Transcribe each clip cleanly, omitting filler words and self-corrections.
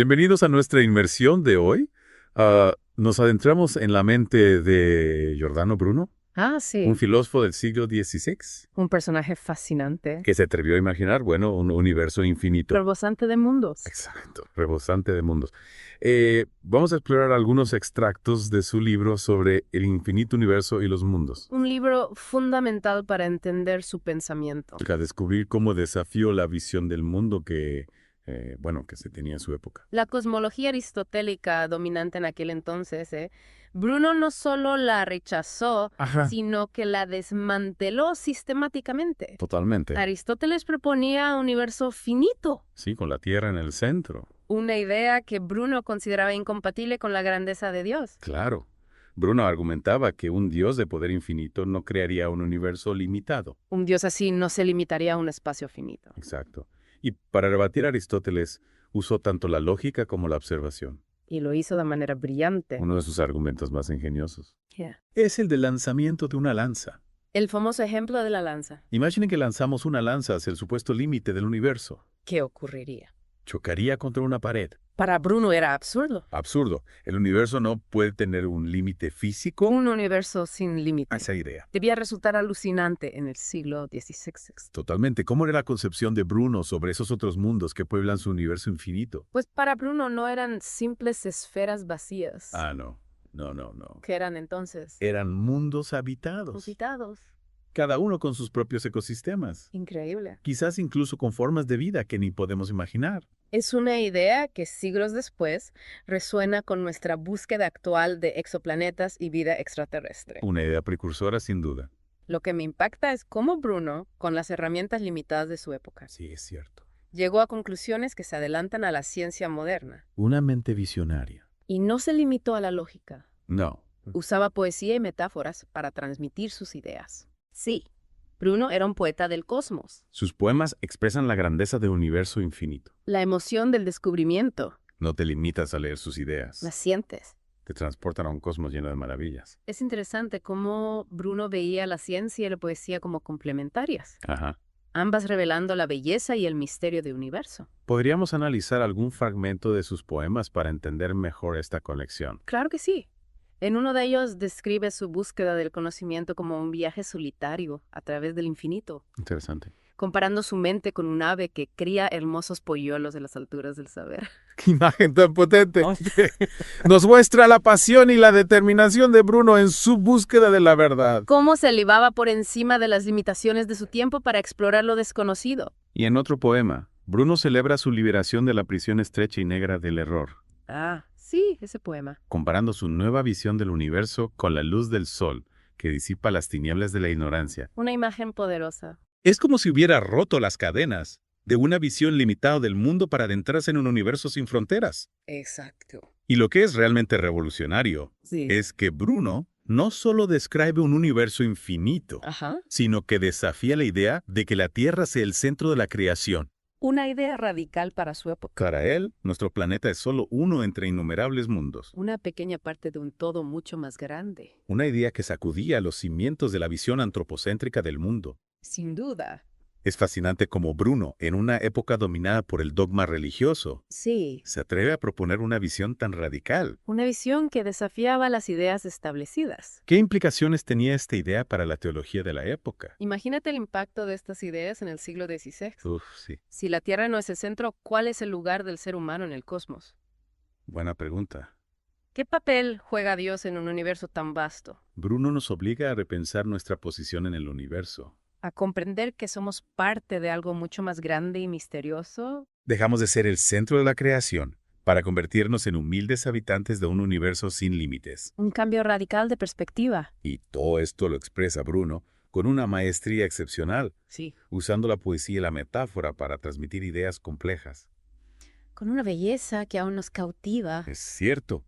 Bienvenidos a nuestra inmersión de hoy. Nos adentramos en la mente de Giordano Bruno, Ah, un sí, filósofo del siglo XVI, un personaje fascinante, que se atrevió a imaginar, bueno, un universo infinito. rebosante de mundos. Exacto, rebosante de mundos. Vamos a explorar algunos extractos de su libro sobre el infinito universo y los mundos, Un libro fundamental para entender su pensamiento. a descubrir cómo desafió la visión del mundo que se tenía en su época. La cosmología aristotélica dominante en aquel entonces, Bruno no solo la rechazó, Ajá. sino que la desmanteló sistemáticamente. Totalmente. Aristóteles proponía un universo finito, Sí, con la Tierra en el centro. una idea que Bruno consideraba incompatible con la grandeza de Dios. Claro. Bruno argumentaba que un Dios de poder infinito no crearía un universo limitado. Un Dios así no se limitaría a un espacio finito. Exacto. Y para rebatir a Aristóteles, usó tanto la lógica como la observación. Y lo hizo de manera brillante. Uno de sus argumentos más ingeniosos Yeah. es el del lanzamiento de una lanza. El famoso ejemplo de la lanza. Imaginen que lanzamos una lanza hacia el supuesto límite del universo. ¿Qué ocurriría? Chocaría contra una pared. Para Bruno era absurdo. Absurdo. El universo no puede tener un límite físico. Un universo sin límite. Esa idea. Debía resultar alucinante en el siglo XVI. Totalmente. ¿Cómo era la concepción de Bruno sobre esos otros mundos que pueblan su universo infinito? Pues para Bruno no eran simples esferas vacías. No. No. Que eran entonces Eran mundos habitados, habitados. cada uno con sus propios ecosistemas, Increíble. quizás incluso con formas de vida que ni podemos imaginar. Es una idea que siglos después resuena con nuestra búsqueda actual de exoplanetas y vida extraterrestre. Una idea precursora sin duda. Lo que me impacta es cómo Bruno, con las herramientas limitadas de su época, Sí, es cierto. llegó a conclusiones que se adelantan a la ciencia moderna. Una mente visionaria. Y no se limitó a la lógica. No. Usaba poesía y metáforas para transmitir sus ideas. Sí, Bruno era un poeta del cosmos. Sus poemas expresan la grandeza del universo infinito. La emoción del descubrimiento, No te limitas a leer sus la ideas. sientes. Te transportan a un cosmos lleno de maravillas. Es interesante cómo Bruno veía la ciencia y la poesía como complementarias, Ajá. ambas revelando la belleza y el misterio del universo. ¿Podríamos analizar algún fragmento de sus poemas para entender mejor esta conexión? Claro que sí. En uno de ellos describe su búsqueda del conocimiento como un viaje solitario a través del infinito, Interesante. comparando su mente con un ave que cría hermosos polluelos de las alturas del saber. ¡Qué imagen tan potente! Nos muestra la pasión y la determinación de Bruno en su búsqueda de la verdad. Cómo se elevaba por encima de las limitaciones de su tiempo para explorar lo desconocido. Y en otro poema, Bruno celebra su liberación de la prisión estrecha y negra del error, Ah, sí, ese poema. comparando su nueva visión del universo con la luz del sol, que disipa las tinieblas de la ignorancia. Una imagen poderosa. Es como si hubiera roto las cadenas de una visión limitada del mundo para adentrarse en un universo sin fronteras. Exacto. Y lo que es realmente revolucionario Sí. es que Bruno no solo describe un universo infinito, Ajá. sino que desafía la idea de que la Tierra sea el centro de la creación. Una idea radical para su época. Para él, nuestro planeta es solo uno entre innumerables mundos. Una pequeña parte de un todo mucho más grande. Una idea que sacudía los cimientos de la visión antropocéntrica del mundo. Sin duda. Es fascinante cómo Bruno, en una época dominada por el dogma religioso, Sí. se atreve a proponer una visión tan radical. Una visión que desafiaba las ideas establecidas. ¿Qué implicaciones tenía esta idea para la teología de la época? Imagínate el impacto de estas ideas en el siglo XVI. Uf, sí. Si la Tierra no es el centro, ¿cuál es el lugar del ser humano en el cosmos? Buena pregunta. ¿Qué papel juega Dios en un universo tan vasto? Bruno nos obliga a repensar nuestra posición en el universo. A comprender que somos parte de algo mucho más grande y misterioso. Dejamos de ser el centro de la creación para convertirnos en humildes habitantes de un universo sin límites. Un cambio radical de perspectiva. Y todo esto lo expresa Bruno con una maestría excepcional, Sí. usando la poesía y la metáfora para transmitir ideas complejas. Con una belleza que aún nos cautiva, Es cierto,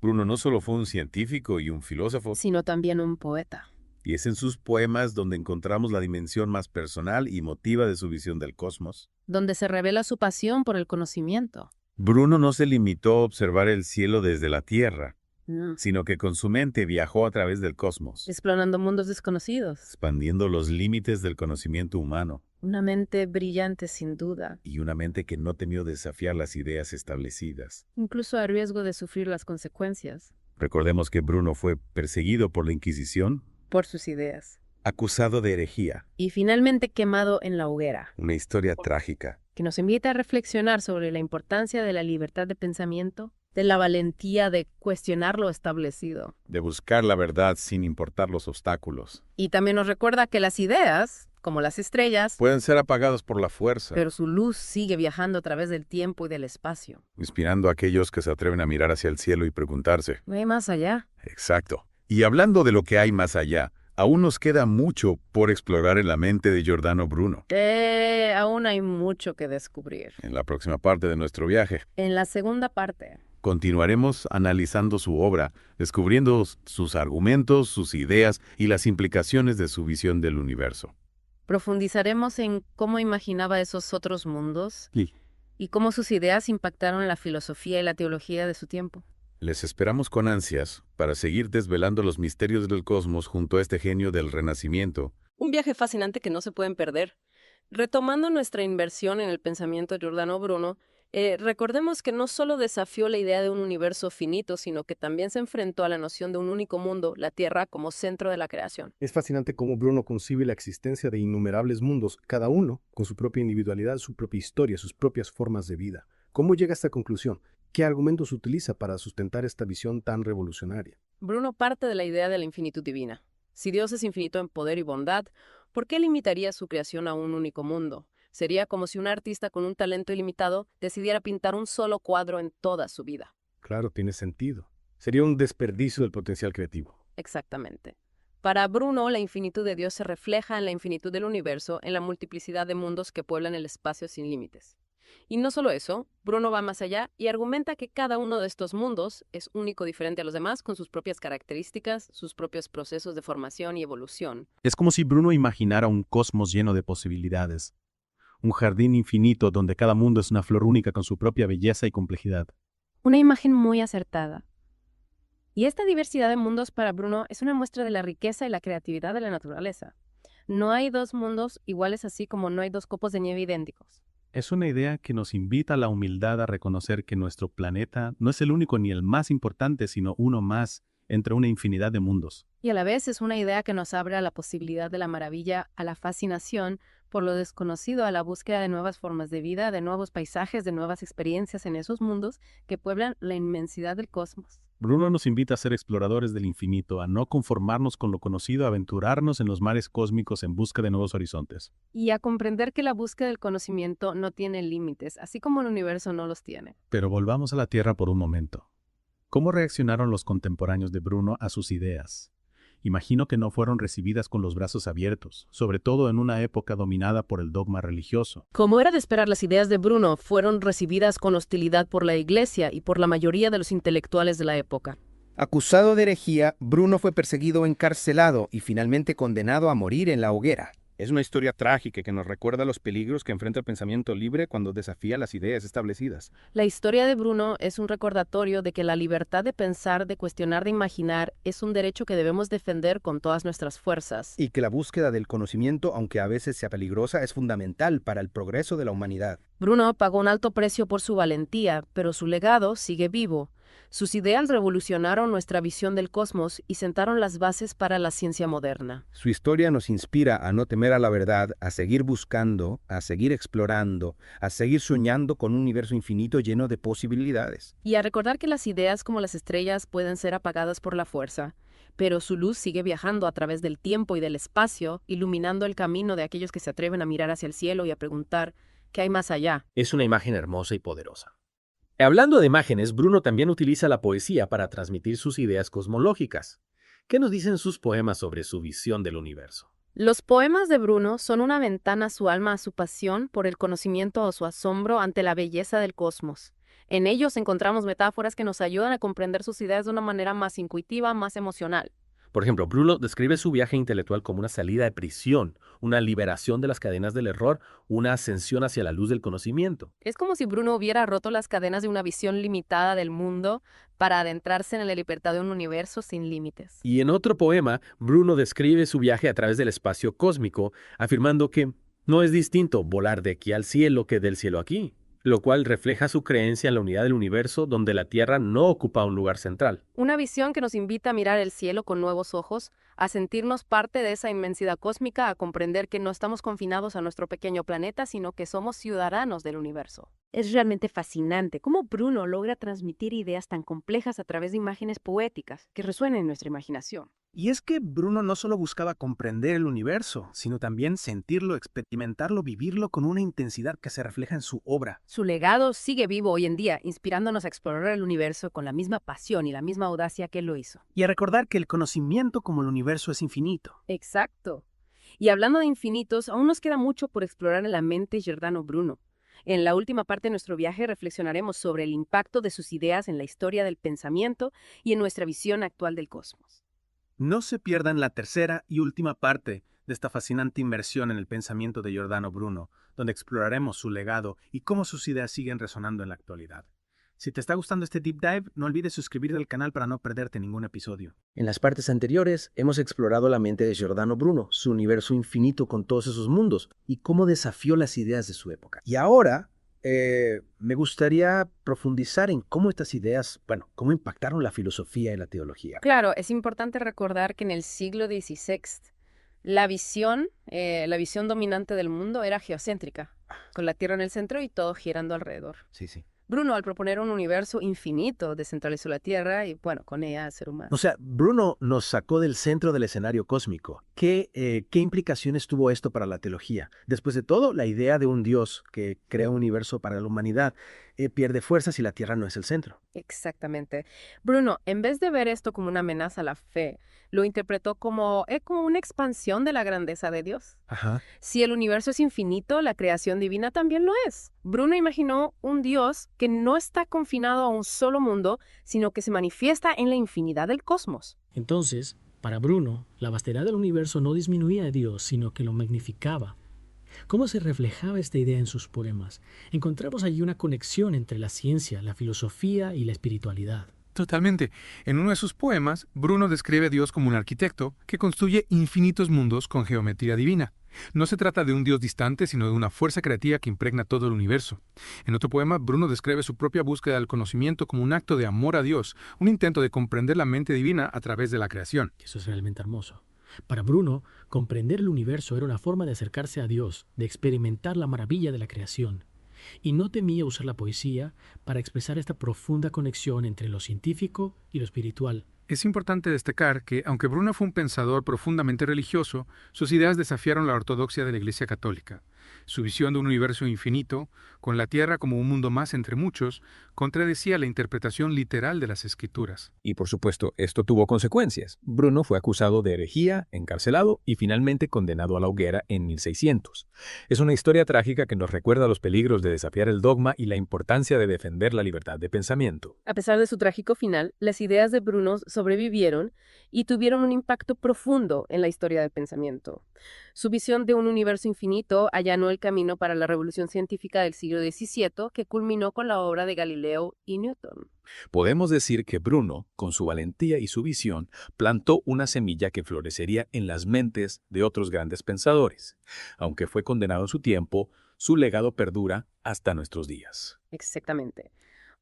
Bruno no solo fue un científico y un filósofo, sino también un poeta. y es en sus poemas donde encontramos la dimensión más personal y emotiva de su visión del cosmos. Donde se revela su pasión por el conocimiento. Bruno no se limitó a observar el cielo desde la Tierra, No. sino que con su mente viajó a través del cosmos, Explorando mundos desconocidos. expandiendo los límites del conocimiento humano. Una mente brillante sin duda, Y una mente que no temió desafiar las ideas establecidas. incluso a riesgo de sufrir las consecuencias Recordemos que Bruno fue perseguido por la Inquisición, por sus ideas. acusado de herejía. Y finalmente quemado en la hoguera, Una historia trágica. que nos invita a reflexionar sobre la importancia de la libertad de pensamiento, de la valentía de cuestionar lo establecido. De buscar la verdad sin importar los obstáculos. Y también nos recuerda que las ideas, como las estrellas, Pueden ser apagados por la fuerza, pero su luz sigue viajando a través del tiempo y del espacio. inspirando a aquellos que se atreven a mirar hacia el cielo y preguntarse. No hay más allá. Exacto. Y hablando de lo que hay más allá, aún nos queda mucho por explorar en la mente de Giordano Bruno. Aún hay mucho que descubrir. En la próxima parte de nuestro viaje, En la segunda parte, continuaremos analizando su obra, descubriendo sus argumentos, sus ideas y las implicaciones de su visión del universo. profundizaremos en cómo imaginaba esos otros mundos Y y cómo sus ideas impactaron la filosofía y la teología de su tiempo. les esperamos con ansias para seguir desvelando los misterios del cosmos junto a este genio del Renacimiento. Un viaje fascinante que no se pueden perder. Retomando nuestra inversión en el pensamiento de Giordano Bruno, recordemos que no solo desafió la idea de un universo finito, sino que también se enfrentó a la noción de un único mundo, la Tierra, como centro de la creación. Es fascinante cómo Bruno concibe la existencia de innumerables mundos, cada uno con su propia individualidad, su propia historia, sus propias formas de vida. ¿Cómo llega a esta conclusión? ¿Qué argumentos utiliza para sustentar esta visión tan revolucionaria? Bruno parte de la idea de la infinitud divina. Si Dios es infinito en poder y bondad, ¿por qué limitaría su creación a un único mundo? Sería como si un artista con un talento ilimitado decidiera pintar un solo cuadro en toda su vida. Claro, tiene sentido. Sería un desperdicio del potencial creativo. Exactamente. Para Bruno, la infinitud de Dios se refleja en la infinitud del universo, en la multiplicidad de mundos que pueblan el espacio sin límites. Y no solo eso, Bruno va más allá y argumenta que cada uno de estos mundos es único, diferente a los demás, con sus propias características, sus propios procesos de formación y evolución. Es como si Bruno imaginara un cosmos lleno de posibilidades. Un jardín infinito donde cada mundo es una flor única con su propia belleza y complejidad. Una imagen muy acertada. Y esta diversidad de mundos para Bruno es una muestra de la riqueza y la creatividad de la naturaleza. No hay dos mundos iguales así como no hay dos copos de nieve idénticos. Es una idea que nos invita a la humildad a reconocer que nuestro planeta no es el único ni el más importante, sino uno más entre una infinidad de mundos. Y a la vez es una idea que nos abre a la posibilidad de la maravilla, a la fascinación por lo desconocido, a la búsqueda de nuevas formas de vida, de nuevos paisajes, de nuevas experiencias en esos mundos que pueblan la inmensidad del cosmos. Bruno nos invita a ser exploradores del infinito, a no conformarnos con lo conocido, a aventurarnos en los mares cósmicos en busca de nuevos horizontes. Y a comprender que la búsqueda del conocimiento no tiene límites, así como el universo no los tiene. Pero volvamos a la Tierra por un momento. ¿Cómo reaccionaron los contemporáneos de Bruno a sus ideas? Imagino que no fueron recibidas con los brazos abiertos, sobre todo en una época dominada por el dogma religioso. Como era de esperar, las ideas de Bruno fueron recibidas con hostilidad por la Iglesia y por la mayoría de los intelectuales de la época. Acusado de herejía, Bruno fue perseguido, encarcelado y finalmente condenado a morir en la hoguera. Es una historia trágica que nos recuerda los peligros que enfrenta el pensamiento libre cuando desafía las ideas establecidas. La historia de Bruno es un recordatorio de que la libertad de pensar, de cuestionar, de imaginar es un derecho que debemos defender con todas nuestras fuerzas. Y que la búsqueda del conocimiento, aunque a veces sea peligrosa, es fundamental para el progreso de la humanidad. Bruno pagó un alto precio por su valentía, pero su legado sigue vivo. Sus ideas revolucionaron nuestra visión del cosmos y sentaron las bases para la ciencia moderna. Su historia nos inspira a no temer a la verdad, a seguir buscando, a seguir explorando, a seguir soñando con un universo infinito lleno de posibilidades. Y a recordar que las ideas como las estrellas pueden ser apagadas por la fuerza, pero su luz sigue viajando a través del tiempo y del espacio, iluminando el camino de aquellos que se atreven a mirar hacia el cielo y a preguntar ¿qué hay más allá? Es una imagen hermosa y poderosa. Hablando de imágenes, Bruno también utiliza la poesía para transmitir sus ideas cosmológicas. ¿Qué nos dicen sus poemas sobre su visión del universo? Los poemas de Bruno son una ventana a su alma, a su pasión por el conocimiento o su asombro ante la belleza del cosmos. En ellos encontramos metáforas que nos ayudan a comprender sus ideas de una manera más intuitiva, más emocional. Por ejemplo, Bruno describe su viaje intelectual como una salida de prisión, una liberación de las cadenas del error, una ascensión hacia la luz del conocimiento. Es como si Bruno hubiera roto las cadenas de una visión limitada del mundo para adentrarse en la libertad de un universo sin límites. Y en otro poema, Bruno describe su viaje a través del espacio cósmico, afirmando que No es distinto volar de aquí al cielo que del cielo aquí, lo cual refleja su creencia en la unidad del universo donde la Tierra no ocupa un lugar central. Una visión que nos invita a mirar el cielo con nuevos ojos, a sentirnos parte de esa inmensidad cósmica, a comprender que no estamos confinados a nuestro pequeño planeta, sino que somos ciudadanos del universo. Es realmente fascinante cómo Bruno logra transmitir ideas tan complejas a través de imágenes poéticas que resuenan en nuestra imaginación. Y es que Bruno no solo buscaba comprender el universo, sino también sentirlo, experimentarlo, vivirlo con una intensidad que se refleja en su obra. Su legado sigue vivo hoy en día, inspirándonos a explorar el universo con la misma pasión y la misma audacia que él lo hizo. Y a recordar que el conocimiento como el universo es infinito. Exacto. Y hablando de infinitos, aún nos queda mucho por explorar en la mente de Giordano Bruno. En la última parte de nuestro viaje reflexionaremos sobre el impacto de sus ideas en la historia del pensamiento y en nuestra visión actual del cosmos. No se pierdan la tercera y última parte de esta fascinante inmersión en el pensamiento de Giordano Bruno, donde exploraremos su legado y cómo sus ideas siguen resonando en la actualidad. Si te está gustando este deep dive, no olvides suscribirte al canal para no perderte ningún episodio. En las partes anteriores hemos explorado la mente de Giordano Bruno, su universo infinito con todos esos mundos y cómo desafió las ideas de su época. Y ahora me gustaría profundizar en cómo estas ideas, cómo impactaron la filosofía y la teología. Claro, es importante recordar que en el siglo XVI la visión dominante del mundo era geocéntrica, con la Tierra en el centro y todo girando alrededor. Sí, sí. Bruno, al proponer un universo infinito, descentralizó la Tierra y, con ella al ser humano. O sea, Bruno nos sacó del centro del escenario cósmico. ¿Qué implicaciones tuvo esto para la teología? Después de todo, la idea de un Dios que crea un universo para la humanidad pierde fuerza si la Tierra no es el centro. Exactamente. Bruno, en vez de ver esto como una amenaza a la fe, lo interpretó como una expansión de la grandeza de Dios. Ajá. Si el universo es infinito, la creación divina también lo es. Bruno imaginó un Dios que no está confinado a un solo mundo, sino que se manifiesta en la infinidad del cosmos. Entonces, para Bruno, la vastedad del universo no disminuía a Dios, sino que lo magnificaba. ¿Cómo se reflejaba esta idea en sus poemas? Encontramos allí una conexión entre la ciencia, la filosofía y la espiritualidad. Totalmente. En uno de sus poemas, Bruno describe a Dios como un arquitecto que construye infinitos mundos con geometría divina. No se trata de un Dios distante, sino de una fuerza creativa que impregna todo el universo. En otro poema, Bruno describe su propia búsqueda del conocimiento como un acto de amor a Dios, un intento de comprender la mente divina a través de la creación. Eso es realmente hermoso. Para Bruno, comprender el universo era una forma de acercarse a Dios, de experimentar la maravilla de la creación. Y no temía usar la poesía para expresar esta profunda conexión entre lo científico y lo espiritual. Es importante destacar que, aunque Bruno fue un pensador profundamente religioso, sus ideas desafiaron la ortodoxia de la Iglesia Católica. Su visión de un universo infinito, con la Tierra como un mundo más entre muchos, contradecía la interpretación literal de las Escrituras. Y por supuesto, esto tuvo consecuencias. Bruno fue acusado de herejía, encarcelado y finalmente condenado a la hoguera en 1600. Es una historia trágica que nos recuerda los peligros de desafiar el dogma y la importancia de defender la libertad de pensamiento. A pesar de su trágico final, las ideas de Bruno sobrevivieron y tuvieron un impacto profundo en la historia del pensamiento. Su visión de un universo infinito allanó el camino para la revolución científica del siglo XVII, que culminó con la obra de Galileo y Newton. Podemos decir que Bruno, con su valentía y su visión, plantó una semilla que florecería en las mentes de otros grandes pensadores. Aunque fue condenado en su tiempo, su legado perdura hasta nuestros días. Exactamente.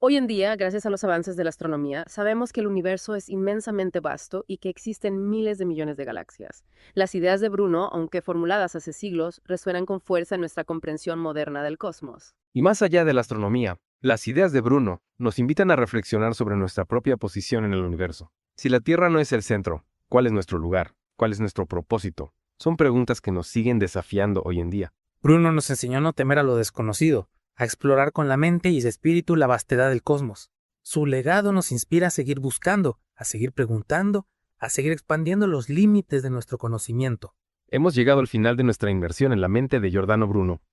Hoy en día, gracias a los avances de la astronomía, sabemos que el universo es inmensamente vasto y que existen miles de millones de galaxias. Las ideas de Bruno, aunque formuladas hace siglos, resuenan con fuerza en nuestra comprensión moderna del cosmos. Y más allá de la astronomía, las ideas de Bruno nos invitan a reflexionar sobre nuestra propia posición en el universo. Si la Tierra no es el centro, ¿cuál es nuestro lugar? ¿Cuál es nuestro propósito? Son preguntas que nos siguen desafiando hoy en día. Bruno nos enseñó a no temer a lo desconocido, a explorar con la mente y el espíritu la vastedad del cosmos. Su legado nos inspira a seguir buscando, a seguir preguntando, a seguir expandiendo los límites de nuestro conocimiento. Hemos llegado al final de nuestra inmersión en la mente de Giordano Bruno.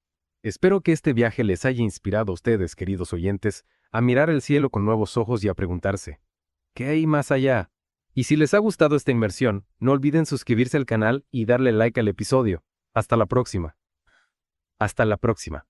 Espero que este viaje les haya inspirado a ustedes, queridos oyentes, a mirar el cielo con nuevos ojos y a preguntarse, ¿qué hay más allá? Y si les ha gustado esta inmersión, no olviden suscribirse al canal y darle like al episodio. Hasta la próxima. Hasta la próxima.